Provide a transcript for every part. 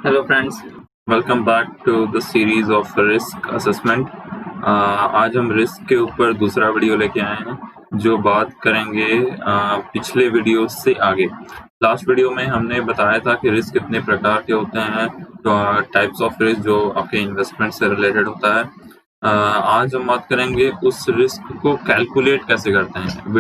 Hello friends, welcome back to the series of risk assessment. आज हम risk के ऊपर दूसरा वीडियो लेके आए हैं जो बात करेंगे पिछले वीडियो से आगे। लास्ट वीडियो में हमने बताया था कि रिस्क कितने प्रकार के होते हैं, तो टाइप्स ऑफ रिस्क जो आपके इन्वेस्टमेंट से रिलेटेड होता है। आज हम बात करेंगे उस रिस्क को कैलकुलेट कैसे करते हैं।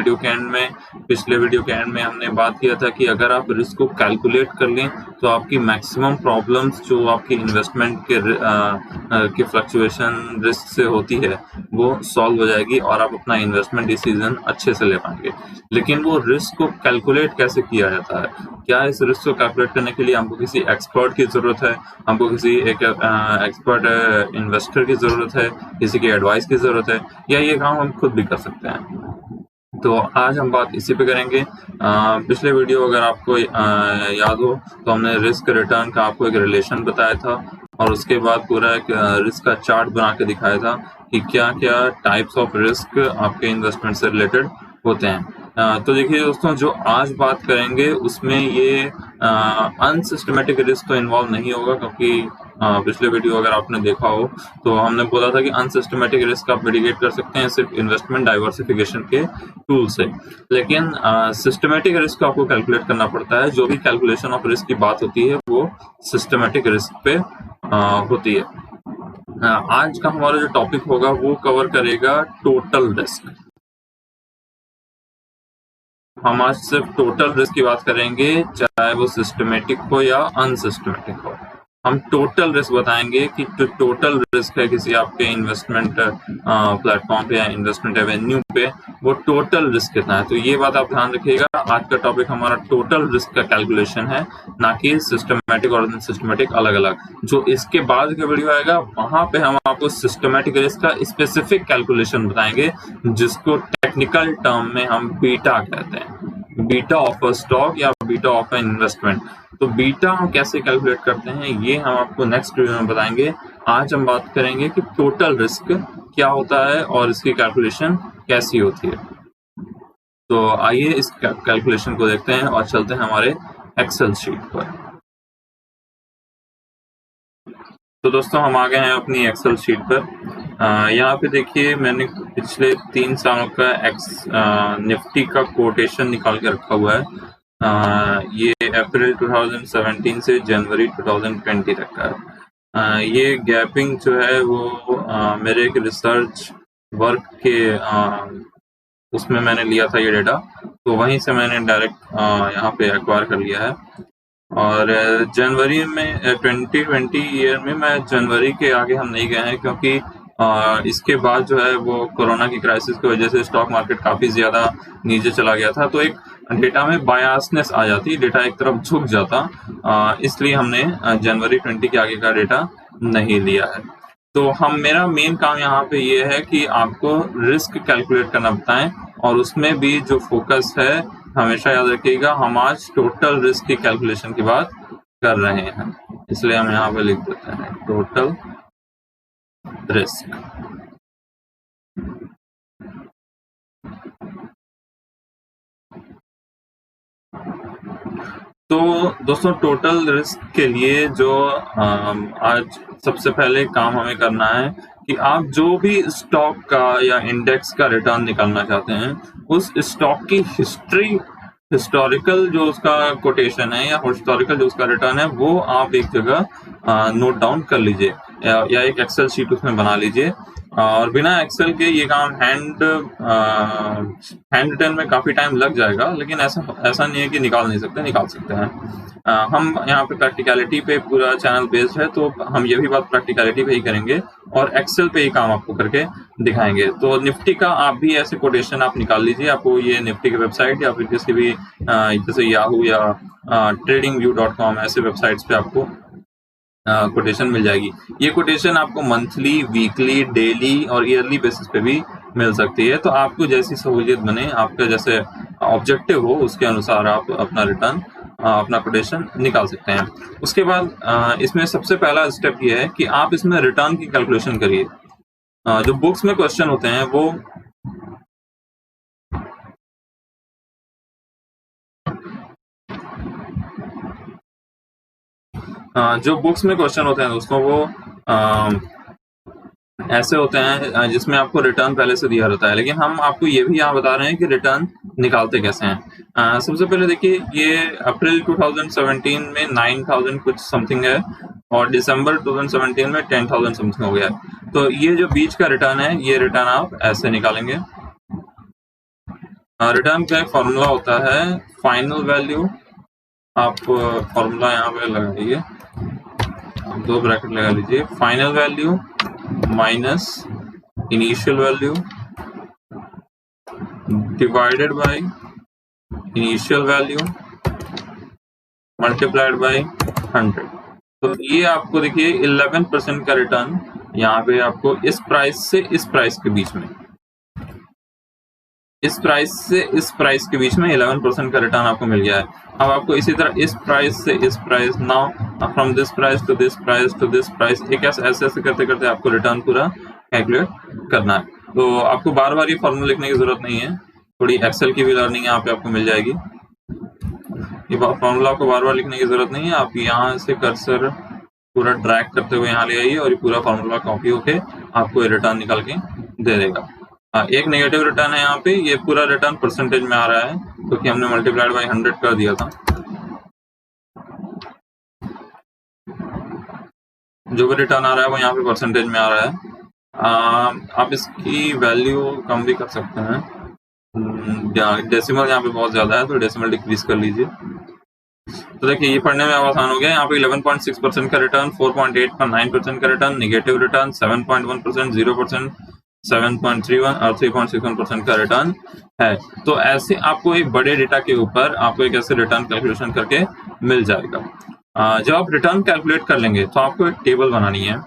पिछले वीडियो के एंड में हमने बात किया था कि अगर आप रिस्क को कैलकुलेट कर लें तो आपकी मैक्सिमम प्रॉब्लम्स जो आपकी इन्वेस्टमेंट के फ्लक्चुएशन रिस्क से होती है वो सॉल्व हो जाएगी और आप अपना इन्वेस्टमेंट डिसीजन अच्छे से ले पाएंगे। लेकिन वो रिस्क को कैलकुलेट कैसे किया जाता है? क्या इस रिस्क को कैलकुलेट करने के लिए हमको किसी एक्सपर्ट की ज़रूरत है, हमको किसी एक एक्सपर्ट इन्वेस्टर की ज़रूरत है, किसी की एडवाइस की ज़रूरत है, या ये काम हम खुद भी कर सकते हैं? तो आज हम बात इसी पे करेंगे। पिछले वीडियो अगर आपको याद हो तो हमने रिस्क रिटर्न का आपको एक रिलेशन बताया था और उसके बाद पूरा एक रिस्क का चार्ट बना के दिखाया था कि क्या-क्या टाइप्स ऑफ रिस्क आपके इन्वेस्टमेंट से रिलेटेड होते हैं। तो देखिए दोस्तों, जो आज बात करेंगे उसमें ये अनसिस्टमैटिक रिस्क तो इन्वॉल्व नहीं होगा, क्योंकि पिछले वीडियो अगर आपने देखा हो तो हमने बोला था कि अनसिस्टमैटिक रिस्क आप मिटिगेट कर सकते हैं सिर्फ इन्वेस्टमेंट डाइवर्सिफिकेशन के टूल से। लेकिन सिस्टमैटिक रिस्क को आपको कैलकुलेट करना पड़ता है। जो भी कैलकुलेशन ऑफ रिस्क की बात होती है वो सिस्टमैटिक रिस्क पे होती है। आज का हमारा जो टॉपिक होगा वो कवर करेगा टोटल रिस्क। हम आज सिर्फ टोटल रिस्क की बात करेंगे, चाहे वो सिस्टमैटिक हो या अनसिस्टमैटिक हो। हम टोटल रिस्क बताएंगे कि जो टोटल रिस्क है किसी आपके इन्वेस्टमेंट प्लेटफॉर्म पे या इन्वेस्टमेंट एवेन्यू पे, वो टोटल रिस्क कितना है। तो ये बात आप ध्यान रखिएगा, आज का टॉपिक हमारा टोटल रिस्क का कैलकुलेशन है, ना कि सिस्टमैटिक और अनसिस्टमैटिक अलग अलग। जो इसके बाद का वीडियो आएगा वहां पे हम आपको सिस्टमैटिक रिस्क का स्पेसिफिक कैलकुलेशन बताएंगे, जिसको टेक्निकल टर्म में हम बीटा कहते हैं। बीटा ऑफ अ स्टॉक या बीटा ऑफ एन इन्वेस्टमेंट। तो बीटा हम कैसे कैलकुलेट करते हैं ये हम आपको नेक्स्ट वीडियो में बताएंगे। आज हम बात करेंगे कि टोटल रिस्क क्या होता है और इसकी कैलकुलेशन कैसी होती है। तो आइए इस कैलकुलेशन को देखते हैं और चलते हैं हमारे एक्सेल शीट पर। तो दोस्तों, हम आ गए हैं अपनी एक्सेल शीट पर। यहाँ पे देखिए, मैंने पिछले 3 सालों का निफ्टी का कोटेशन निकाल के रखा हुआ है। ये अप्रैल 2017 से जनवरी 2020 तक का है। ये गैपिंग जो है वो मेरे एक रिसर्च वर्क के उसमें मैंने लिया था ये डेटा, तो वहीं से मैंने डायरेक्ट यहाँ पे एक्वायर कर लिया है। और जनवरी में 2020 ईयर में मैं जनवरी के आगे हम नहीं गए हैं, क्योंकि इसके बाद जो है वो कोरोना की क्राइसिस की वजह से स्टॉक मार्केट काफ़ी ज़्यादा नीचे चला गया था, तो एक डेटा में बायसनेस आ जाती, डेटा एक तरफ झुक जाता। इसलिए हमने जनवरी 20 के आगे का डेटा नहीं लिया है। तो मेरा मेन काम यहाँ पे ये है कि आपको रिस्क कैलकुलेट करना बताएं, और उसमें भी जो फोकस है, हमेशा याद रखिएगा, हम आज टोटल रिस्क की कैलकुलेशन की बात कर रहे हैं, इसलिए हम यहाँ पे लिख देते हैं टोटल रिस्क। तो दोस्तों, टोटल रिस्क के लिए जो आज सबसे पहले काम हमें करना है कि आप जो भी स्टॉक का या इंडेक्स का रिटर्न निकालना चाहते हैं, उस स्टॉक की हिस्टोरिकल जो उसका कोटेशन है या हिस्टोरिकल जो उसका रिटर्न है, वो आप एक जगह नोट डाउन कर लीजिए या एक एक्सेल शीट उसमें बना लीजिए। और बिना एक्सेल के ये काम हैंड रिटर्न में काफ़ी टाइम लग जाएगा, लेकिन ऐसा नहीं है कि निकाल सकते हैं। हम यहाँ पे प्रैक्टिकलिटी पे पूरा चैनल बेस्ड है, तो हम ये भी बात प्रैक्टिकलिटी पे ही करेंगे और एक्सेल पे ही काम आपको करके दिखाएंगे। तो निफ्टी का आप भी ऐसे कोटेशन आप निकाल लीजिए, आपको ये निफ्टी की वेबसाइट या फिर किसी भी जैसे याहू या tradingview.com ऐसे वेबसाइट्स पे आपको कोटेशन मिल जाएगी। ये कोटेशन आपको मंथली, वीकली, डेली और ईयरली बेसिस पे भी मिल सकती है। तो आपको जैसी सहूलियत बने, आपका जैसे ऑब्जेक्टिव हो, उसके अनुसार आप अपना रिटर्न अपना कोटेशन निकाल सकते हैं। उसके बाद इसमें सबसे पहला स्टेप ये है कि आप इसमें रिटर्न की कैलकुलेशन करिए। जो बुक्स में क्वेश्चन होते हैं वो जो बुक्स में क्वेश्चन होते हैं दोस्तों वो ऐसे होते हैं जिसमें आपको रिटर्न पहले से दिया रहता है, लेकिन हम आपको ये भी यहाँ बता रहे हैं कि रिटर्न निकालते कैसे हैं। सबसे पहले देखिए, ये अप्रैल 2017 में 9,000 कुछ समथिंग है और दिसंबर 2017 में 10,000 समथिंग हो गया है। तो ये जो बीच का रिटर्न है, ये रिटर्न आप ऐसे निकालेंगे। रिटर्न का एक फॉर्मूला होता है फाइनल वैल्यू, आप फॉर्मूला यहाँ पे लगाइए, आप 2 ब्रैकेट लगा लीजिए, final value minus initial value divided by initial value multiplied by 100। तो ये आपको देखिए 11% का रिटर्न यहाँ पे आपको इस प्राइस से इस प्राइस के बीच में, इस प्राइस से इस प्राइस के बीच में 11% का रिटर्न आपको मिल गया है। अब आपको इसी तरह इस प्राइस से इस price, now from this price to this price to this price, एक ऐसे करते करते आपको रिटर्न पूरा कैलकुलेट करना है। तो आपको बार बार ये फॉर्मूला लिखने की जरूरत नहीं है, थोड़ी एक्सेल की भी लर्निंग यहाँ पे आपको मिल जाएगी। ये फॉर्मूला आपको बार बार लिखने की जरूरत नहीं है, आप यहाँ से कर्सर पूरा ड्रैग करते हुए यहाँ ले आइए और ये पूरा फॉर्मूला कॉपी होके आपको ये रिटर्न निकाल के दे देगा। एक नेगेटिव रिटर्न है यहाँ पे, ये पूरा रिटर्न परसेंटेज में आ रहा है क्योंकि हमने मल्टीप्लाइड बाय 100 कर दिया था। जो भी रिटर्न आ रहा है वो यहाँ पे परसेंटेज में आ रहा है। आप इसकी वैल्यू कम भी कर सकते हैं, डेसिमल यहाँ पे बहुत ज्यादा है तो डेसिमल डिक्रीज कर लीजिए। तो देखिए ये पढ़ने में आसान हो गया। यहाँ पे 11.6% का रिटर्न, 4.8 का 9% का रिटर्न, नेगेटिव रिटर्न 7.1%, 0%, 7.31 और 3.61% का रिटर्न है। तो ऐसे आपको एक बड़े डेटा के ऊपर आपको एक ऐसे रिटर्न कैलकुलेशन करके मिल जाएगा। जब आप रिटर्न कैलकुलेट कर लेंगे तो आपको एक टेबल बनानी है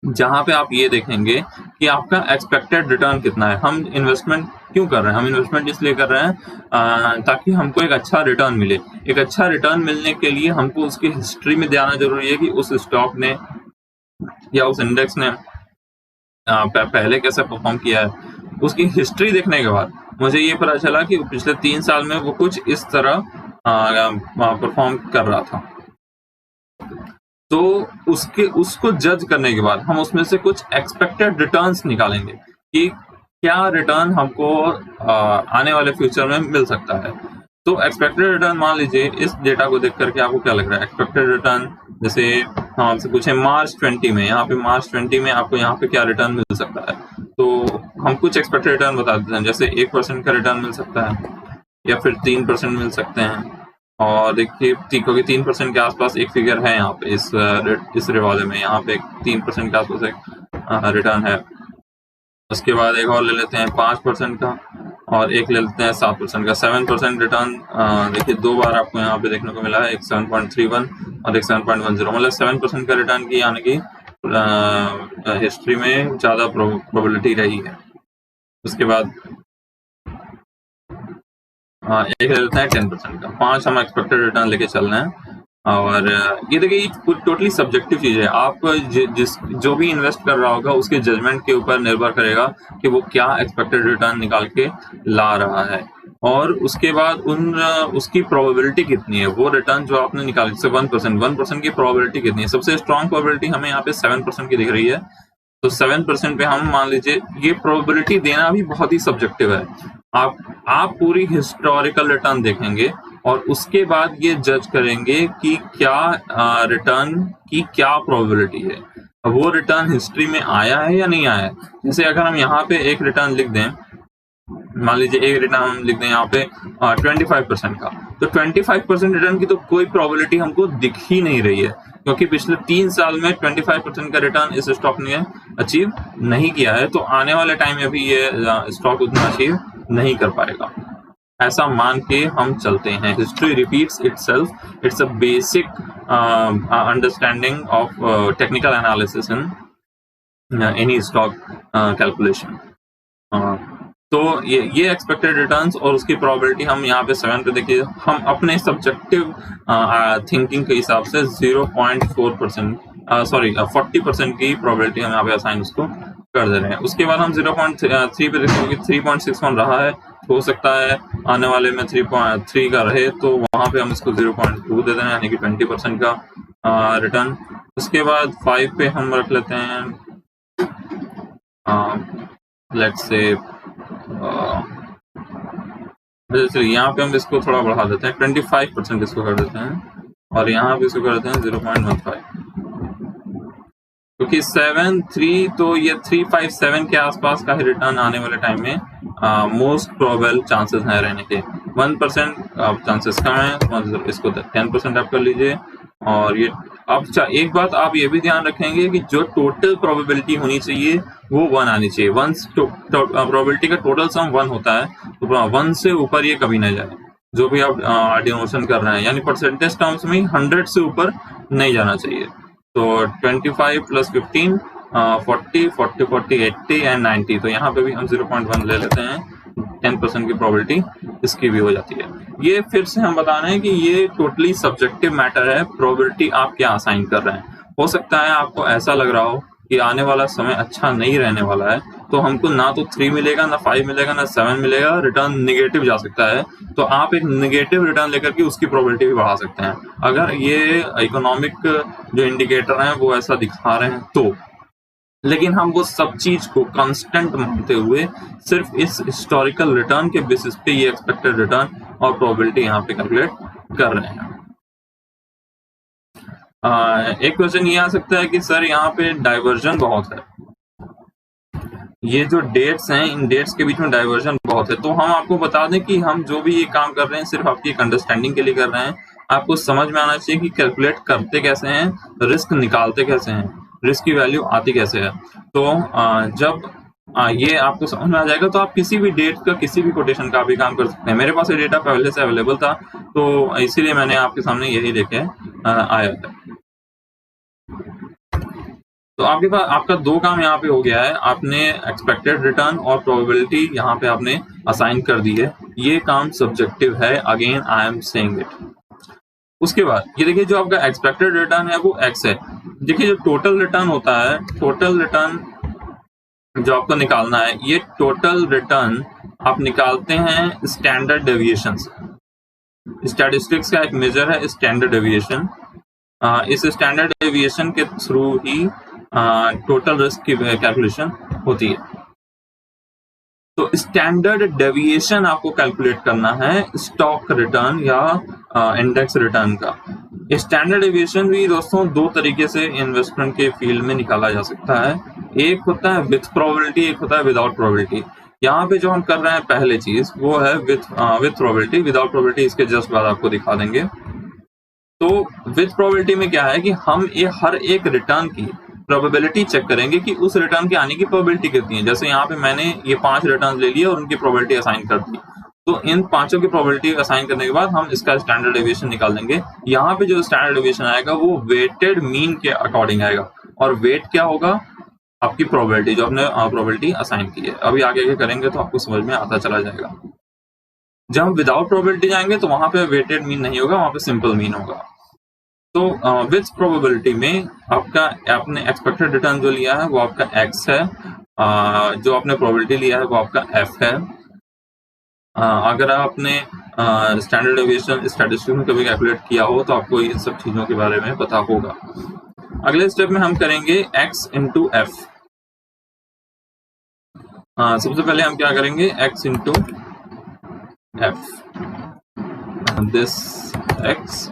जहां पे आप ये देखेंगे कि आपका एक्सपेक्टेड रिटर्न कितना है। हम इन्वेस्टमेंट क्यों कर रहे हैं? हम इन्वेस्टमेंट इसलिए कर रहे हैं ताकि हमको एक अच्छा रिटर्न मिले। एक अच्छा रिटर्न मिलने के लिए हमको उसकी हिस्ट्री में जाना जरूरी है कि उस स्टॉक ने या उस इंडेक्स ने पहले कैसे परफॉर्म किया है। उसकी हिस्ट्री देखने के बाद मुझे ये पता चला कि पिछले 3 साल में वो कुछ इस तरह परफॉर्म कर रहा था। तो उसको जज करने के बाद हम उसमें से कुछ एक्सपेक्टेड रिटर्न्स निकालेंगे कि क्या रिटर्न हमको आने वाले फ्यूचर में मिल सकता है। तो एक्सपेक्टेड रिटर्न, मान लीजिए इस डेटा को देख करके आपको क्या लग रहा है एक्सपेक्टेड रिटर्न, जैसे हम आपसे पूछे मार्च 20 में, यहाँ पे मार्च 20 में आपको यहाँ पे क्या रिटर्न मिल सकता है। तो हम कुछ एक्सपेक्टेड रिटर्न बता देते हैं, जैसे 1% का रिटर्न मिल सकता है या फिर 3% मिल सकते हैं। और देखिए क्योंकि 3% के आसपास एक फिगर है यहाँ पे इस रिवाले में, यहाँ पे 3% के आसपास एक रिटर्न है। उसके बाद एक और ले लेते हैं 5% का और एक ले लेते हैं 7% का। 7% रिटर्न देखिए 2 बार आपको यहाँ पे देखने को मिला है, एक 7.31 और एक 7.10, मतलब 7% का रिटर्न की यानी कि हिस्ट्री में ज्यादा प्रोबेबिलिटी रही है। उसके बाद एक ले लेते हैं 10% का। 5 हम एक्सपेक्टेड रिटर्न लेके चल रहे हैं। और ये देखिए ये टोटली सब्जेक्टिव चीज है। आप जो भी इन्वेस्ट कर रहा होगा उसके जजमेंट के ऊपर निर्भर करेगा कि वो क्या एक्सपेक्टेड रिटर्न निकाल के ला रहा है। और उसके बाद उसकी प्रोबेबिलिटी कितनी है, वो रिटर्न जो आपने निकाली, जैसे 1% की प्रोबेबिलिटी कितनी है। सबसे स्ट्रॉन्ग प्रोबेबिलिटी हमें यहाँ पे 7% की दिख रही है। तो 7% पे हम मान लीजिए, ये प्रोबेबिलिटी देना भी बहुत ही सब्जेक्टिव है। आप पूरी हिस्टोरिकल रिटर्न देखेंगे और उसके बाद ये जज करेंगे कि क्या रिटर्न की क्या प्रोबेबिलिटी है। अब वो रिटर्न हिस्ट्री में आया है या नहीं आया है। जैसे अगर हम यहाँ पे एक रिटर्न लिख दें, मान लीजिए एक रिटर्न हम लिख दें यहाँ पे 25% का, तो 25% रिटर्न की तो कोई प्रोबेबिलिटी हमको दिख ही नहीं रही है, क्योंकि पिछले 3 साल में 25% का रिटर्न इस स्टॉक ने अचीव नहीं किया है। तो आने वाले टाइम में भी ये स्टॉक उतना अचीव नहीं कर पाएगा, ऐसा मान के हम चलते हैं। History repeats itself, it's a basic understanding of technical analysis in any stock calculation. तो ये एक्सपेक्टेड रिटर्न्स और उसकी प्रोबेबिलिटी हम यहाँ पे 7 पे देखिए, हम अपने सब्जेक्टिव थिंकिंग के हिसाब से 40% की प्रोबेबिलिटी हम यहाँ पे असाइन उसको कर दे रहे हैं। उसके बाद हम 0.3 पे देखते हैं कि 3.61 रहा है, हो सकता है आने वाले में 3.3 का रहे, तो वहां पे हम इसको 0.2 दे दें, यानी कि 20% का। रिटर्न। उसके बाद 5 पे हम रख लेते हैं लेट्स से चलिए यहाँ पे हम इसको थोड़ा बढ़ा देते हैं, 25% इसको कर देते हैं, और यहाँ पे इसको कर देते हैं 0.15, क्योंकि 7.3 तो ये 357 के आसपास का ही रिटर्न आने वाले टाइम में मोस्ट प्रोबेबल चांसेस हैं रहने के। 1% चांसेस कम है, इसको 10% आप कर लीजिए। और ये अब एक बात आप ये भी ध्यान रखेंगे कि जो टोटल प्रोबेबिलिटी होनी चाहिए वो 1 आनी चाहिए। वंस प्रोबेबिलिटी का टोटल सम 1 होता है तो 1 से ऊपर ये कभी ना जाए, जो भी आप डिनोशन कर रहे हैं, यानी परसेंटेज टर्म्स में 100 से ऊपर नहीं जाना चाहिए। तो 25 + 15 40 40 40 80 एंड 90, तो यहाँ पे भी हम 0.1 ले लेते हैं, 10% की प्रोबेबिलिटी इसकी भी हो जाती है। ये फिर से हम बता रहे हैं कि ये टोटली सब्जेक्टिव मैटर है, प्रोबेबिलिटी आप क्या असाइन कर रहे हैं। हो सकता है आपको ऐसा लग रहा हो कि आने वाला समय अच्छा नहीं रहने वाला है, तो हमको ना तो 3 मिलेगा, ना 5 मिलेगा, ना 7 मिलेगा, रिटर्न नेगेटिव जा सकता है, तो आप एक नेगेटिव रिटर्न लेकर के उसकी प्रोबेबिलिटी भी बढ़ा सकते हैं, अगर ये इकोनॉमिक जो इंडिकेटर हैं वो ऐसा दिखा रहे हैं तो। लेकिन हम वो सब चीज को कांस्टेंट मानते हुए सिर्फ इस हिस्टोरिकल रिटर्न के बेसिस पे ये एक्सपेक्टेड रिटर्न और प्रोबेबिलिटी यहाँ पे कैलकुलेट कर रहे हैं। एक क्वेश्चन ये आ सकता है कि सर यहाँ पे डाइवर्जन बहुत है, ये जो डेट्स हैं इन डेट्स के बीच में डाइवर्जन बहुत है, तो हम आपको बता दें कि हम जो भी ये काम कर रहे हैं सिर्फ आपकी एक अंडरस्टैंडिंग के लिए कर रहे हैं। आपको समझ में आना चाहिए कि कैलकुलेट करते कैसे हैं, रिस्क निकालते कैसे हैं, रिस्क की वैल्यू आती कैसे है। तो जब ये आपको समझ में आ जाएगा तो आप किसी भी डेट का, किसी भी कोटेशन का भी काम कर सकते हैं। मेरे पास ये डेटा पहले से अवेलेबल था, तो इसीलिए मैंने आपके सामने यही लेके आया था। तो आपके पास आपका 2 काम यहाँ पे हो गया है, आपने एक्सपेक्टेड रिटर्न और प्रोबेबिलिटी यहाँ पे आपने असाइन कर दी है। ये काम सब्जेक्टिव है, again I am saying it. उसके बाद ये देखिए जो आपका एक्सपेक्टेड रिटर्न है वो x है। देखिए जो टोटल रिटर्न होता है, टोटल रिटर्न जो आपको निकालना है, ये टोटल रिटर्न आप निकालते हैं स्टैंडर्ड डेविएशन से। स्टैटिस्टिक्स का एक मेजर है स्टैंडर्ड डेविएशन। इस स्टैंडर्ड डेविएशन के थ्रू ही टोटल रिस्क की कैलकुलेशन होती है। तो स्टैंडर्ड डेविएशन आपको कैलकुलेट करना है स्टॉक रिटर्न या इंडेक्स रिटर्न का। स्टैंडर्ड डेविएशन भी दोस्तों 2 तरीके से इन्वेस्टमेंट के फील्ड में निकाला जा सकता है, एक होता है विथ प्रोबेबिलिटी, एक होता है विदाउट प्रोबेबिलिटी। यहाँ पे जो हम कर रहे हैं पहले चीज वो है विथ प्रोबेबिलिटी। विदाउट प्रोबेबिलिटी इसके जस्ट बाद आपको दिखा देंगे। तो विथ प्रोबेबिलिटी में क्या है कि हम ये हर एक रिटर्न की प्रोबेबिलिटी चेक करेंगे कि उस रिटर्न के आने की प्रोबेबिलिटी कितनी है। जैसे यहाँ पे मैंने ये 5 रिटर्न ले लिए और उनकी प्रोबेबिलिटी असाइन कर दी, तो इन 5 की प्रोबेबिलिटी असाइन करने के बाद हम इसका स्टैंडर्ड डेविएशन निकाल देंगे। यहाँ पे जो स्टैंडर्ड डेविएशन आएगा वो वेटेड मीन के अकॉर्डिंग आएगा, और वेट क्या होगा, आपकी प्रोबेबिलिटी जो आपने प्रोबेबिलिटी असाइन की है। अभी आगे करेंगे तो आपको समझ में आता चला जाएगा। जब हम विदाउट प्रोबेबिलिटी जाएंगे तो वहां पे वेटेड मीन नहीं होगा, वहां पे सिंपल मीन होगा। तो विथ प्रोबेबिलिटी में आपका आपने एक्सपेक्टेड रिटर्न जो लिया है वो आपका x है, जो आपने प्रोबेबिलिटी लिया है वो आपका f है। अगर आपने स्टैंडर्ड डेविएशन स्टैटिस्टिक्स में कभी कैलकुलेट किया हो तो आपको इन सब चीजों के बारे में पता होगा। अगले स्टेप में हम करेंगे x इंटू एफ। सबसे पहले हम क्या करेंगे, x into F, this x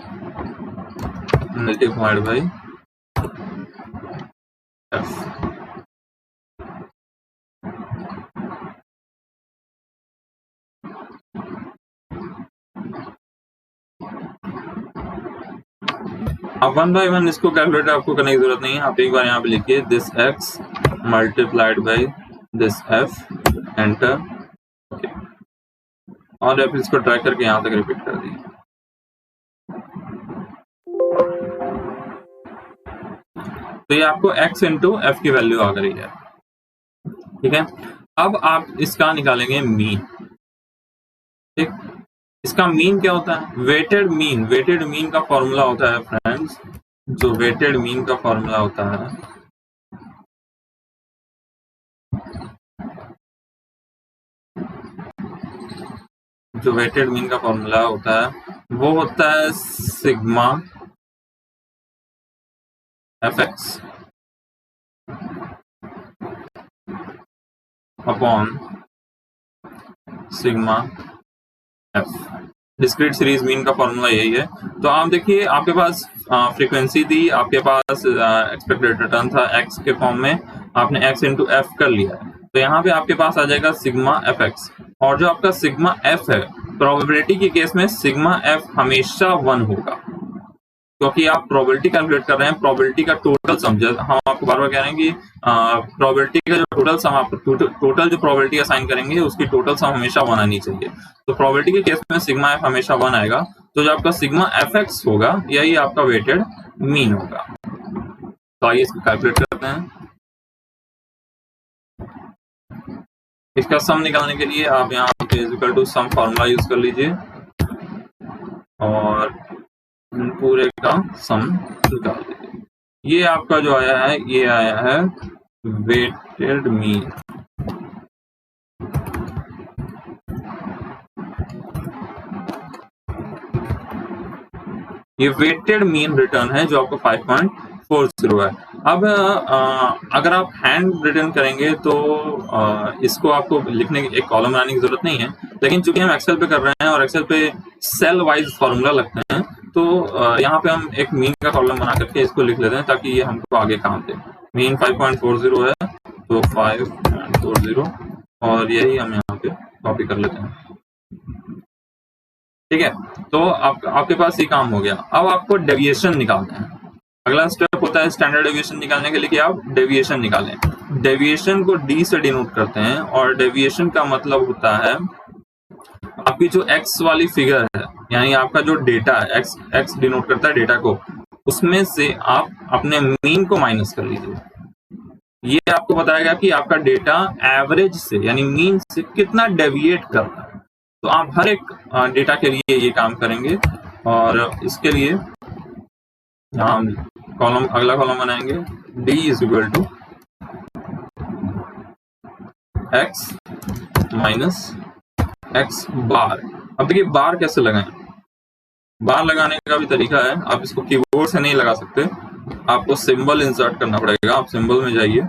multiplied by f। अब 1 by 1 इसको कैलकुलेट आपको करने की जरूरत नहीं है, आप एक बार यहाँ पे लिखिए this x multiplied by this f, enter, okay, और आप इसको ट्राई करके यहाँ तक रिपीट कर दिए। तो ये आपको x इंटू एफ की वैल्यू आ गई है, ठीक है। अब आप इसका निकालेंगे मीन, ठीक। इसका मीन क्या होता है, वेटेड मीन। वेटेड मीन का फॉर्मूला होता है फ्रेंड्स, जो वेटेड मीन का फॉर्मूला होता है जो वेटेड मीन का फॉर्मूला होता है वो होता है sigma F x upon sigma F. Discrete series mean का फॉर्मूला यही है। तो आप देखिए, आपके पास फ्रीक्वेंसी थी, आपके पास एक्सपेक्टेड रिटर्न था एक्स के फॉर्म में, आपने एक्स इंटू एफ कर लिया, तो यहाँ पे आपके पास आ जाएगा सिग्मा एफ एक्स। और जो आपका सिग्मा एफ है, प्रोबेबिलिटी के केस में सिग्मा एफ हमेशा 1 होगा, क्योंकि आप प्रोबेबिलिटी कैलकुलेट कर रहे हैं, प्रोबेबिलिटी का टोटल सम। हम आपको बार बार कह रहे हैं कि प्रोबेबिलिटी का जो टोटल सम, आप टोटल जो प्रोबेबिलिटी असाइन करेंगे उसकी टोटल सम हमेशा 1 आनी चाहिए। तो प्रोबेबिलिटी के केस में सिग्मा एफ हमेशा 1 आएगा। तो जो आपका सिग्मा एफ एक्स होगा, यही आपका वेटेड मीन होगा। तो आइए इसको कैलकुलेट करते हैं। इसका सम निकालने के लिए आप यहाँ पे equal to some formula use कर लीजिए और पूरे का सम निकाल दीजिए। ये आपका जो आया है, ये आया है वेटेड मीन। ये वेटेड मीन रिटर्न है जो आपको 5.40 है। अब अगर आप हैंड रिटर्न करेंगे तो इसको आपको लिखने की एक कॉलम बनाने की जरूरत नहीं है, लेकिन चूंकि हम एक्सेल पे कर रहे हैं और एक्सेल पे सेल वाइज फॉर्मूला लगते हैं, तो यहाँ पे हम एक मीन का कॉलम बना करके इसको लिख लेते हैं ताकि ये हमको आगे काम दे। मीन 5.40 है, तो 5.40 और यही हम यहाँ पे कॉपी कर लेते हैं। ठीक है, तो आपके पास ये काम हो गया। अब आपको डेविएशन निकालना है। अगला स्टेप होता है स्टैंडर्ड डेविएशन निकालने के लिए कि आप डेविएशन निकालें। डेविएशन को डी से डिनोट करते हैं और डेविएशन का मतलब होता है आपकी जो एक्स वाली फिगर है, यानी आपका जो डेटा है, एक्स डिनोट करता है डेटा को, उसमें से आप अपने मीन को माइनस कर लीजिए। ये आपको बताएगा कि आपका डेटा एवरेज से यानी मीन से कितना डेविएट कर रहा है। तो आप हर एक डेटा के लिए ये काम करेंगे और इसके लिए हम अगला कॉलम बनाएंगे, d is equal to x minus x bar. अब देखिए बार कैसे लगाएं। बार लगाने का भी तरीका है, आप इसको कीबोर्ड से नहीं लगा सकते, आपको सिंबल इंसर्ट करना पड़ेगा। आप सिंबल में जाइए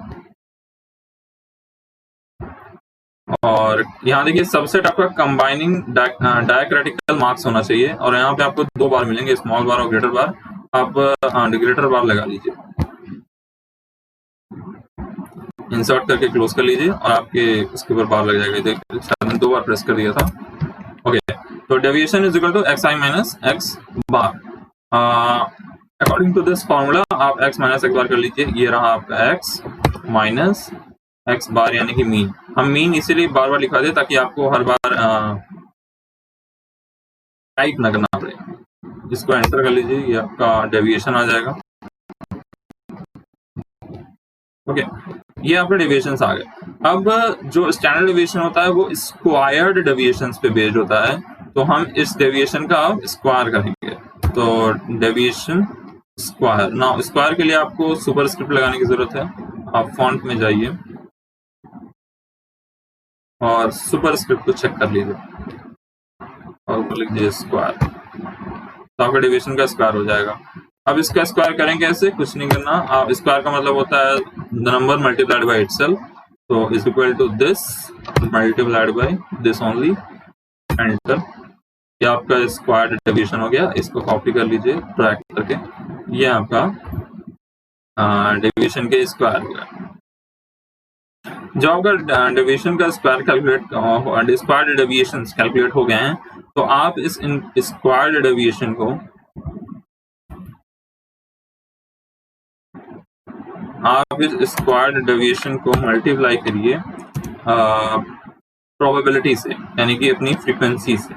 और यहाँ देखिए सबसेट आपका कंबाइनिंग डायक्रेटिकल मार्क्स होना चाहिए और यहाँ पे आपको 2 बार मिलेंगे, स्मॉल बार और ग्रेटर बार। आप ग्रेटर बार लगा लीजिए, इंसर्ट करके क्लोज कर लीजिए और आपके उसके ऊपर बार लग जाएगा। देखिए शायद 2 बार प्रेस कर दिया था। ओके, तो deviation is equal to X I minus x bar. According to this formula आप एक्स माइनस एक्स बार कर लीजिए। ये रहा आपका एक्स माइनस एक्स बार यानी कि मीन। हम मीन इसीलिए बार बार लिखा दे ताकि आपको हर बार टाइप ना करना पड़े। इसको एंटर कर लीजिए, ये आपका डेविएशन आ जाएगा। ओके, ये आपका डेविएशन आ गए। अब जो स्टैंडर्ड डेविएशन होता है वो स्क्वायर्ड डेविएशन पे बेस्ड होता है, तो हम इस डेविएशन का स्क्वायर करेंगे। तो डेविएशन स्क्वायर। नाउ स्क्वायर के लिए आपको सुपरस्क्रिप्ट लगाने की जरूरत है। आप फॉन्ट में जाइए और सुपरस्क्रिप्ट को चेक कर लीजिए और लिख दीजिए स्क्वायर, तो आपका डेविएशन का स्क्वायर हो जाएगा। अब इसका स्क्वायर करें कैसे, कुछ नहीं करना। आप स्क्वायर का मतलब होता है the number multiplied by itself, तो is equal to this multiplied by this only, enter. ये आपका स्क्वायर डेविएशन हो गया। इसको कॉपी कर लीजिए ड्रैग करके, ये आपका डेविएशन के स्क्वायर हो गया। जब आपका डेविएशन का square calculate, square deviation calculate हो गए हैं, तो आप इस स्क्वायर डेविएशन को मल्टीप्लाई करिए प्रोबेबिलिटी से, यानी कि अपनी फ्रीक्वेंसी से।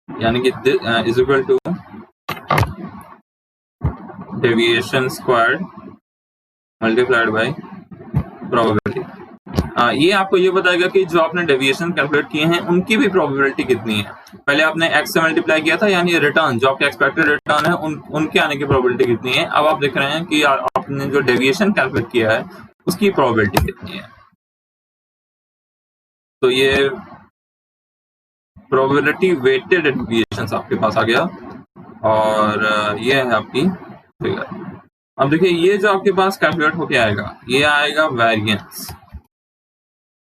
यानी कि is equal to deviation squared multiplied by probability. ये आपको ये बताएगा कि जो आपने डेविएशन कैलकुलेट किए हैं उनकी भी प्रोबेबिलिटी कितनी है। पहले आपने एक्स से मल्टीप्लाई किया था, यानी रिटर्न जो आपके एक्सपेक्टेड रिटर्न है उनके आने की प्रोबेबिलिटी कितनी है। अब आप देख रहे हैं कि आपने जो डेविएशन कैलकुलेट किया है उसकी प्रोबेबिलिटी कितनी है। तो ये प्रोबेबिलिटी वेटेड डेविएशंस आपके पास आ गया, और ये है आपकी फिगर। अब देखिए ये जो आपके पास कैलकुलेट होके आएगा, ये आएगा वेरिएंस,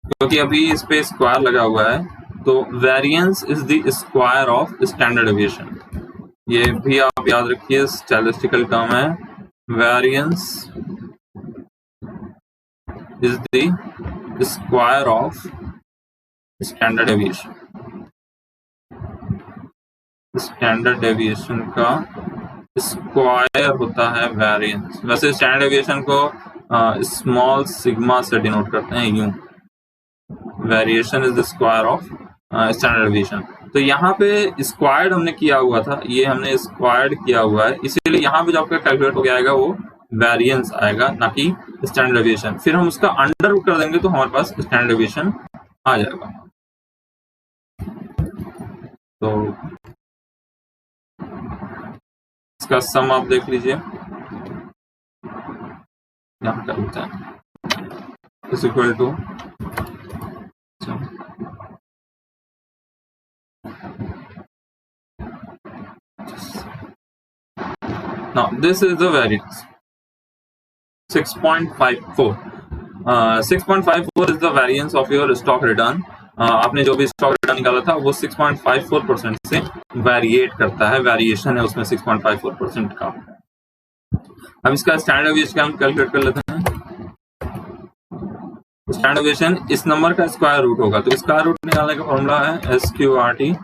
क्योंकि अभी इस पे स्क्वायर लगा हुआ है, तो variance is the square of standard deviation. ये भी आप याद रखिए, स्टैटिस्टिकल टर्म है, variance is the square of standard deviation. Standard deviation का स्क्वायर होता है वेरिएंस। वैसे स्टैंडर्ड डेविएशन को स्मॉल सिग्मा से डिनोट करते हैं यूं, variation is the square of standard deviation. तो यहाँ पे स्क्वायर्ड हमने किया हुआ था, ये हमने स्क्वायर्ड किया हुआ है, इसीलिए यहाँ पे जो आपका कैलकुलेट हो गया आएगा वो वेरिएंस आएगा, ना कि स्टैंडर्ड डेविएशन। फिर हम उसका अंडर रूट कर देंगे तो हमारे पास स्टैंडर्ड डेविएशन आ जाएगा। तो इसका सम आप देख लीजिए, यहाँ कर लेते हैं, is equal to, now this is the variance 6.54. 6.54 is the variance of your stock return. आपने जो भी स्टॉक रिटर्न निकाला था वो 6.54% से वेरिएट करता है, वेरिएशन है उसमें 6.54% का। अब इसका स्टैंडर्ड डेविएशन हम कैलकुलेट कर लेते हैं। स्टैंडर्ड डेविएशन इस नंबर का स्क्वायर रूट होगा, तो स्क्वायर रूट निकालने का फॉर्मूला है SQRT।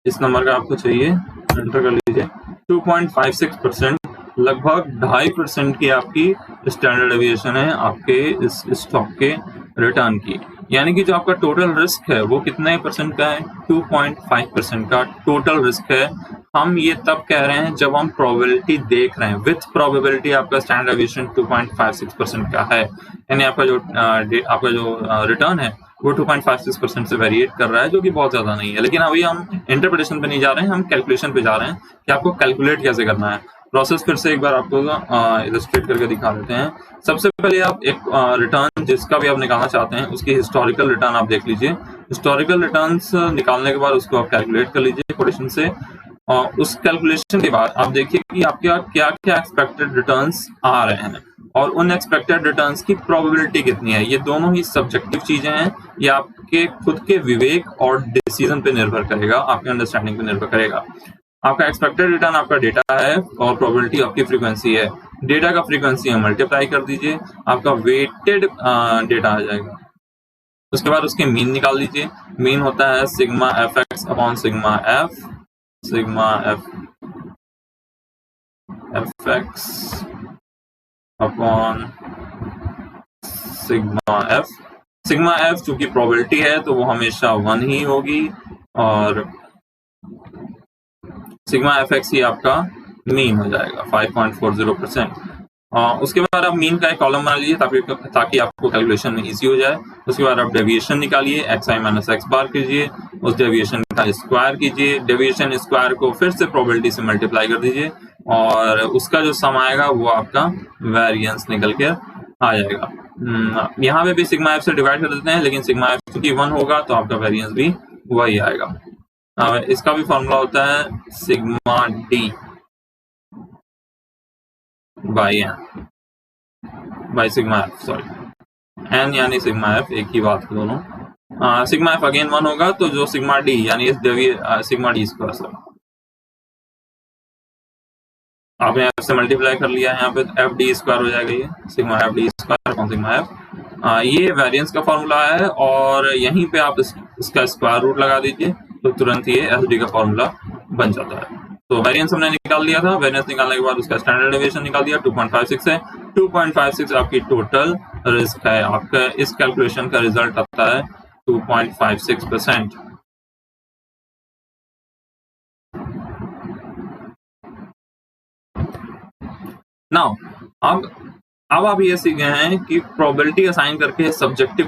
इस नंबर का आपको चाहिए, एंटर कर लीजिए। 2.56%, लगभग 2.5% की आपकी स्टैंडर्ड डेविएशन है आपके इस स्टॉक के रिटर्न की। यानी कि जो आपका टोटल रिस्क है वो कितने परसेंट का है? 2.5% का टोटल रिस्क है। हम ये तब कह रहे हैं जब हम प्रोबेबिलिटी देख रहे हैं, विथ प्रोबेबिलिटी आपका स्टैंडर्ड डेविएशन 2.56% का है, यानी आपका जो रिटर्न है वो 2.56% से वेरिएट कर रहा है, जो कि बहुत ज्यादा नहीं है। लेकिन अभी हम इंटरप्रिटेशन पे नहीं जा रहे हैं, हम कैलकुलेशन पे जा रहे हैं कि आपको कैलकुलेट कैसे करना है। प्रोसेस फिर से एक बार आपको इलस्ट्रेट करके दिखा देते हैं। सबसे पहले आप एक रिटर्न जिसका भी आप निकालना चाहते हैं उसकी हिस्टोरिकल रिटर्न आप देख लीजिए। हिस्टोरिकल रिटर्न्स निकालने के बाद उसको आप कैलकुलेट कर लीजिए कोटेशन से, और उस कैलकुलेशन के बाद आप देखिए कि आपके क्या क्या एक्सपेक्टेड रिटर्न्स आ रहे हैं और उन एक्सपेक्टेड रिटर्न्स की प्रोबेबिलिटी कितनी है। ये दोनों ही सब्जेक्टिव चीजें हैं, ये आपके खुद के विवेक और डिसीजन पे निर्भर करेगा, आपके अंडरस्टैंडिंग पे निर्भर करेगा। आपका एक्सपेक्टेड रिटर्न आपका डेटा है और प्रोबेबिलिटी आपकी फ्रीक्वेंसी है। डेटा का फ्रीक्वेंसी हम मल्टीप्लाई कर दीजिए, आपका वेटेड डेटा आ जाएगा। उसके बाद उसके मीन निकाल लीजिए। मीन होता है sigma F x upon sigma F, sigma F x upon sigma F. Sigma F चूंकि प्रोबेबिलिटी है तो वो हमेशा 1 ही होगी, और सिग्मा एफ एक्स ही आपका मीन हो जाएगा 5.40%। उसके बाद आप मीन का एक कॉलम बना लीजिए ताकि आपको कैलकुलेशन में इजी हो जाए। उसके बाद आप डेविएशन निकालिए, xi माइनस एक्स बार कीजिए, उस डेविएशन का स्क्वायर कीजिए, डेविएशन स्क्वायर को फिर से प्रोबेबिलिटी से मल्टीप्लाई कर दीजिए, और उसका जो सम आएगा वो आपका वेरिएंस निकल के आ जाएगा। यहाँ पे भी सिग्मा एफ से डिवाइड कर देते हैं, लेकिन सिग्मा एफ क्योंकि 1 होगा तो आपका वेरिएंस भी वही आएगा। इसका भी फॉर्मूला होता है sigma D by N by sigma F, sorry N यानी सिग्मा एफ एक ही बात है दोनों। सिग्मा एफ अगेन 1 होगा तो जो सिग्मा डी यानी सिग्मा डी स्क्वायर, सर आपने एफ से मल्टीप्लाई कर लिया, यहाँ पे एफ डी स्क्वायर हो जाएगा, ये sigma F D square upon sigma F. ये वेरिएंस का फॉर्मूला है, और यहीं पे आप इसका स्क्वायर रूट लगा दीजिए तो तुरंत ये एफ डी का फॉर्मूला बन जाता है। तो वेरिएंस हमने निकाल लिया था, वेरिएंस निकालने के बाद उसका स्टैंडर्ड डेविएशन निकाल दिया, 2.56 है। 2.56 आपकी टोटल रिस्क है। आपका इस कैलकुलेशन का रिजल्ट आता है 2.56%। नाउ अब आप ये सीख गए हैं कि प्रोबेबिलिटी असाइन करके सब्जेक्टिव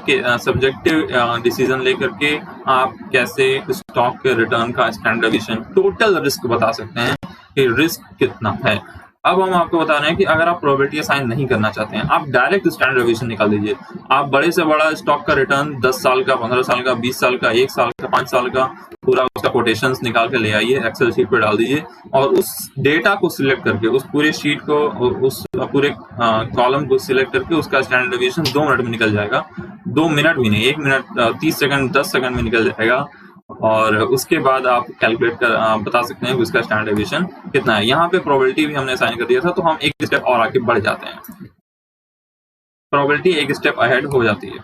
डिसीजन लेकर के आप कैसे स्टॉक के रिटर्न का स्टैंडर्ड डेविएशन टोटल रिस्क बता सकते हैं कि रिस्क कितना है। अब हम आपको बता रहे हैं कि अगर आप प्रोबेबिलिटी असाइन नहीं करना चाहते हैं, आप डायरेक्ट स्टैंडर्ड डेविएशन निकाल दीजिए। आप बड़े से बड़ा स्टॉक का रिटर्न 10 साल का, 15 साल का, 20 साल का, 1 साल का, 5 साल का पूरा उसका कोटेशंस निकाल के ले आइए, एक्सेल शीट पे डाल दीजिए और उस डेटा को सिलेक्ट करके, उस पूरे शीट को, उस पूरे कॉलम को सिलेक्ट करके उसका स्टैंडर्ड डेविएशन 2 मिनट में निकल जाएगा। 2 मिनट भी नहीं, 1 मिनट 30 सेकंड 10 सेकंड में निकल जाएगा और उसके बाद आप कैलकुलेट कर बता सकते हैं कि उसका स्टैंडर्ड डेविएशन कितना है। यहाँ पे प्रोबेबिलिटी भी हमने असाइन कर दिया था, तो हम एक स्टेप और आगे बढ़ जाते हैं, प्रोबेबिलिटी एक स्टेप अहेड हो जाती है।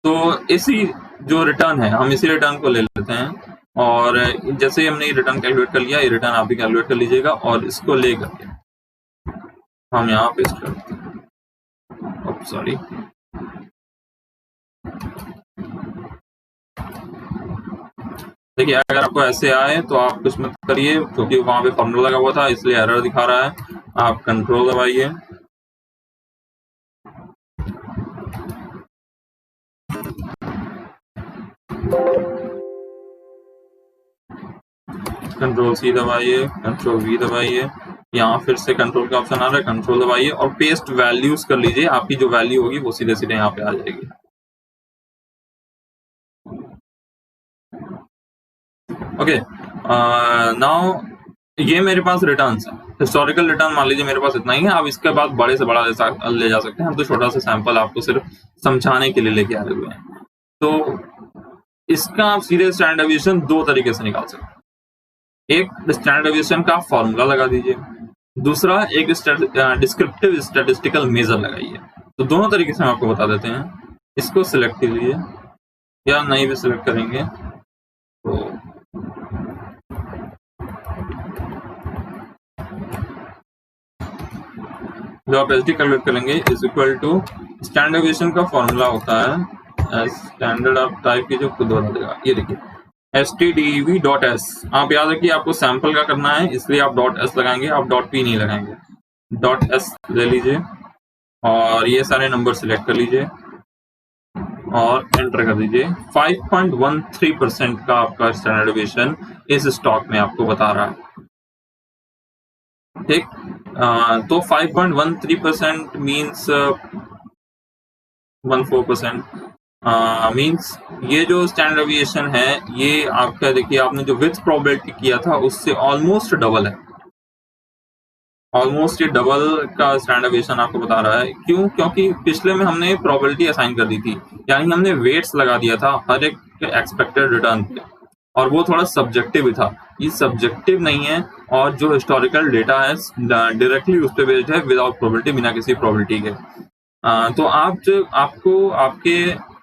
तो इसी जो रिटर्न है, हम इसी रिटर्न को ले लेते हैं और जैसे ही हमने ये रिटर्न कैलकुलेट कर लिया, ये रिटर्न आप भी कैलकुलेट कर लीजिएगा और इसको ले करके हम यहाँ पेस्ट करते हैं। सॉरी, देखिए अगर आपको ऐसे आए तो आप कुछ मत करिए, क्योंकि वहां पे फॉर्मूला लगा हुआ था इसलिए एरर दिखा रहा है। आप कंट्रोल दबाइए, कंट्रोल सी दबाइए, कंट्रोल वी दबाइए, यहाँ फिर से कंट्रोल का ऑप्शन आ रहा है, कंट्रोल दबाइए और पेस्ट वैल्यूज कर लीजिए। आपकी जो वैल्यू होगी वो सीधे सीधे यहाँ पे आ जाएगी। ओके, नाउ ये मेरे पास रिटर्न्स है, हिस्टोरिकल रिटर्न मान लीजिए मेरे पास इतना ही है। आप इसके बाद बड़े से बड़ा ले जा सकते हैं, हम तो छोटा सा सैंपल आपको सिर्फ समझाने के लिए लेके आए हुए हैं। तो इसका आप सीधे स्टैंडर्ड डेविएशन 2 तरीके से निकाल सकते हैं। एक स्टैंडर्ड डेविएशन का फॉर्मूला लगा दीजिए, दूसरा एक डिस्क्रिप्टिव स्टैटिस्टिकल मेजर लगाइए। तो दोनों तरीके से हम आपको बता देते हैं। इसको सिलेक्ट कीजिए या नहीं भी सिलेक्ट करेंगे तो जो आप एसडी कैलकुलेट करेंगे is equal to standard deviation का फॉर्मूला होता है स्टैंडर्ड, आप टाइप कीजिए खुद बता देगा। ये देखिए stdv.s, आप याद रखिए आपको सैंपल का करना है इसलिए आप .s लगाएंगे, आप .p नहीं लगाएंगे। .s ले लीजिए और ये सारे नंबर सिलेक्ट कर लीजिए और एंटर कर दीजिए। 5.13% का आपका स्टैंडर्ड डेविएशन इस स्टॉक में आपको बता रहा है, ठीक। तो 5.13% मीन्स 14%, मीन्स ये जो स्टैंडर्ड डेविएशन है ये आपका, देखिए आपने जो विथ प्रोबेबिलिटी किया था उससे ऑलमोस्ट डबल है, ऑलमोस्ट ये डबल का स्टैंडर्ड डेविएशन आपको बता रहा है। क्यों? क्योंकि पिछले में हमने प्रोबेबिलिटी असाइन कर दी थी, यानी हमने वेट्स लगा दिया था हर एक एक्सपेक्टेड रिटर्न पे और वो थोड़ा सब्जेक्टिव था। ये सब्जेक्टिव नहीं है और जो हिस्टोरिकल डेटा है डायरेक्टली उस पर बेस्ड है, विदाउट प्रोबेबिलिटी, बिना किसी प्रोबेबिलिटी के। तो आपको आपके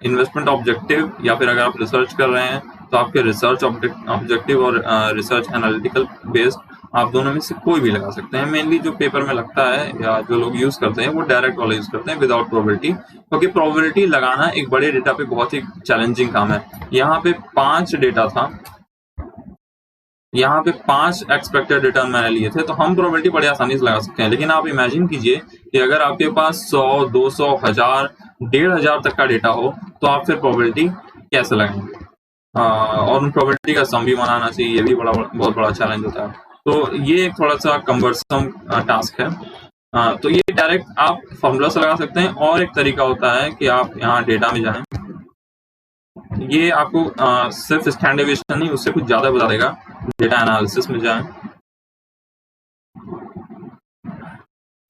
इन्वेस्टमेंट ऑब्जेक्टिव या फिर अगर आप रिसर्च कर रहे हैं तो आपके रिसर्च ऑब्जेक्टिव और रिसर्च एनालिटिकल बेस्ड, आप दोनों में से कोई भी लगा सकते हैं। मेनली जो पेपर में लगता है या जो लोग यूज करते हैं वो डायरेक्ट वाला यूज करते हैं विदाउट प्रोबेबिलिटी, क्योंकि प्रोबेबिलिटी लगाना एक बड़े डेटा पे बहुत ही चैलेंजिंग काम है। यहाँ पे 5 डेटा था, यहाँ पे 5 एक्सपेक्टेड रिटर्न मैंने लिए थे, तो हम प्रोबेबिलिटी बड़े आसानी से लगा सकते हैं। लेकिन आप इमेजिन कीजिए कि अगर आपके पास 100, 200, 1000, 1500 तक का डेटा हो तो आप फिर प्रोबेबिलिटी कैसे लगाएंगे? और उन प्रोबेबिलिटी का सम भी बनाना चाहिए, ये भी बहुत बड़ा चैलेंज होता है। तो ये एक थोड़ा सा कम्बरसम टास्क है। तो ये डायरेक्ट आप फॉर्मूला से लगा सकते हैं और एक तरीका होता है कि आप यहाँ डेटा में जाएं, ये आपको सिर्फ स्टैंडर्ड डेविएशन नहीं उससे कुछ ज्यादा बता देगा। डेटा एनालिसिस में जाएं,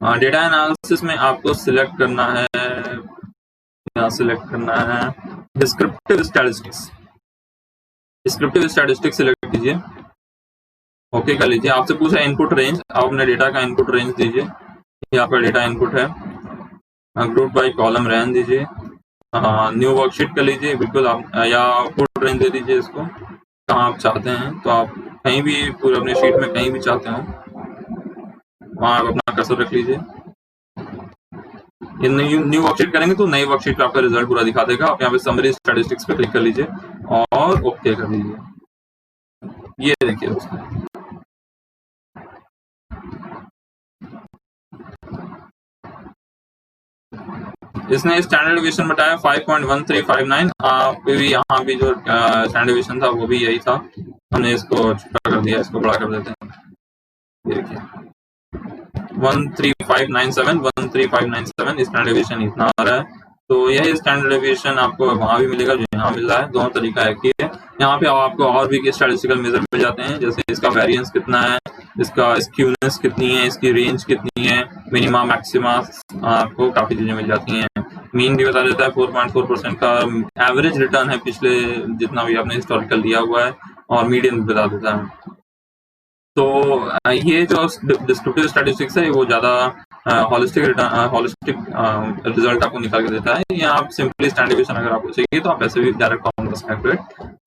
डेटा एनालिसिस में आपको सिलेक्ट करना है, यहाँ सिलेक्ट करना है descriptive statistics. Descriptive statistics select कीजिए, ओके कर लीजिए। आपसे पूछा इनपुट रेंज, आप अपने डेटा का इनपुट रेंज दीजिए, ये आपका डेटा इनपुट है। ग्रुप बाय कॉलम रहने दीजिए, न्यू वर्कशीट कर लीजिए बिल्कुल आप, या आउटपुट रेंज दे दीजिए इसको कहाँ आप चाहते हैं। तो आप कहीं भी पूरे अपने शीट में कहीं भी चाहते हो वहाँ आप अपना कर्सर रख लीजिए। ये न्यू वर्कशीट करेंगे तो नई वर्कशीट पे आपका रिजल्ट पूरा दिखा देगा। आप यहाँ पे समरी स्टैटिस्टिक्स पे क्लिक कर लीजिए और ओके कर लीजिए। ये देखिए दोस्तों, इसने स्टैंडर्ड डेविएशन बताया 5.1359। आप भी यहाँ भी जो स्टैंडर्ड डेविएशन था वो भी यही था, हमने इसको छोटा कर दिया, इसको बड़ा कर देते हैं। ये देखिए 13597 स्टैंडर्ड डेविएशन इतना आ रहा है। तो यह स्टैंडर्ड डेविएशन आपको वहाँ भी मिलेगा जो यहाँ मिल रहा है। दोनों तरीका है कि यहाँ पे आपको और भी स्टैटिस्टिकल मेजर मिल जाते हैं, जैसे इसका वेरिएंस कितना है, इसका स्क्यूनेस कितनी है, इसकी रेंज कितनी है, मिनिमा मैक्सिमा, आपको काफी चीजें मिल जाती हैं। मीन भी बता देता है 4.4% का एवरेज रिटर्न है पिछले जितना भी आपने हिस्टोरिकल दिया हुआ है, और मीडियन भी बता देता है। तो ये जो डिस्क्रिप्टिव स्टैटिस्टिक्स है वो ज़्यादा हॉलिस्टिक रिजल्ट आपको निकाल के देता है। या आप सिंपली स्टैंडर्ड डेविएशन अगर आपको चाहिए तो आप ऐसे भी डायरेक्ट कॉम्प्लेक्स कैलकुलेट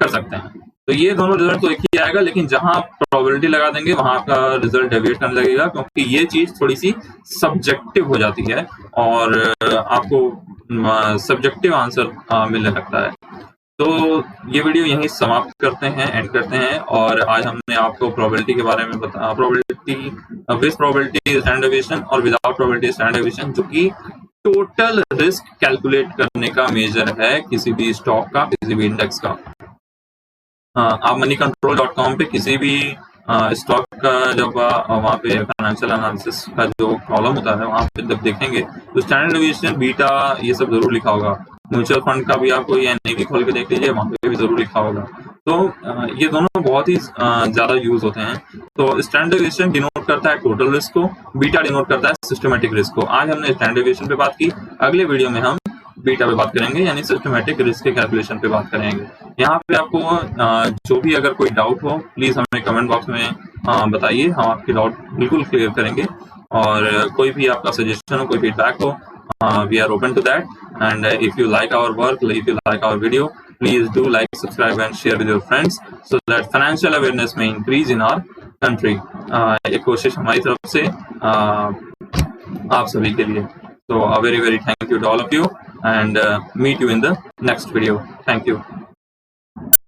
कर सकते हैं। तो ये दोनों रिजल्ट तो एक ही आएगा, लेकिन जहां आप प्रोबेबिलिटी लगा देंगे वहां का रिजल्ट डेविएट करने लगेगा, क्योंकि ये चीज थोड़ी सी सब्जेक्टिव हो जाती है और आपको सब्जेक्टिव आंसर मिलने लगता है। तो ये वीडियो यहीं समाप्त करते हैं, एंड करते हैं। और आज हमने आपको प्रोबेबिलिटी के बारे में बताया, probability with probability standard deviation और विदाउट प्रोबेबिलिटी स्टैंडर्ड डेविएशन, जो कि टोटल रिस्क कैलकुलेट करने का मेजर है किसी भी स्टॉक का, किसी भी इंडेक्स का। आप moneycontrol.com पे किसी भी स्टॉक का जब वहाँ पे फाइनेंशियल एनालिसिस का जो कॉलम होता है वहाँ पे जब देखेंगे तो स्टैंडर्ड डेविएशन, बीटा, ये सब जरूर लिखा होगा। म्यूचुअल फंड का भी आपको ये NAV खोल के देख लीजिए, वहाँ पे भी जरूर लिखा होगा। तो ये दोनों बहुत ही ज्यादा यूज होते हैं। तो स्टैंडर्ड डेविएशन डिनोट करता है टोटल रिस्क को, बीटा डिनोट करता है सिस्टमेटिक रिस्क को। आज हमने स्टैंडर्ड डेविएशन पे बात की, अगले वीडियो में हम बीटा पे बात करेंगे, यानी सिस्टमेटिक रिस्क के कैलकुलेशन पे बात करेंगे। यहाँ पे आपको जो भी अगर कोई डाउट हो प्लीज हमें कमेंट बॉक्स में बताइए, हम आपके डाउट बिल्कुल क्लियर करेंगे। और कोई भी आपका सजेशन हो, कोई फीडबैक हो, we are open to that. And if you like our work, if you like our video, please do like, subscribe and share with your friends so that financial awareness may increase in our country. ये कोशिश हमारी तरफ से आप सभी के लिए। So a very thank you to all of you, and meet you in the next video. Thank you.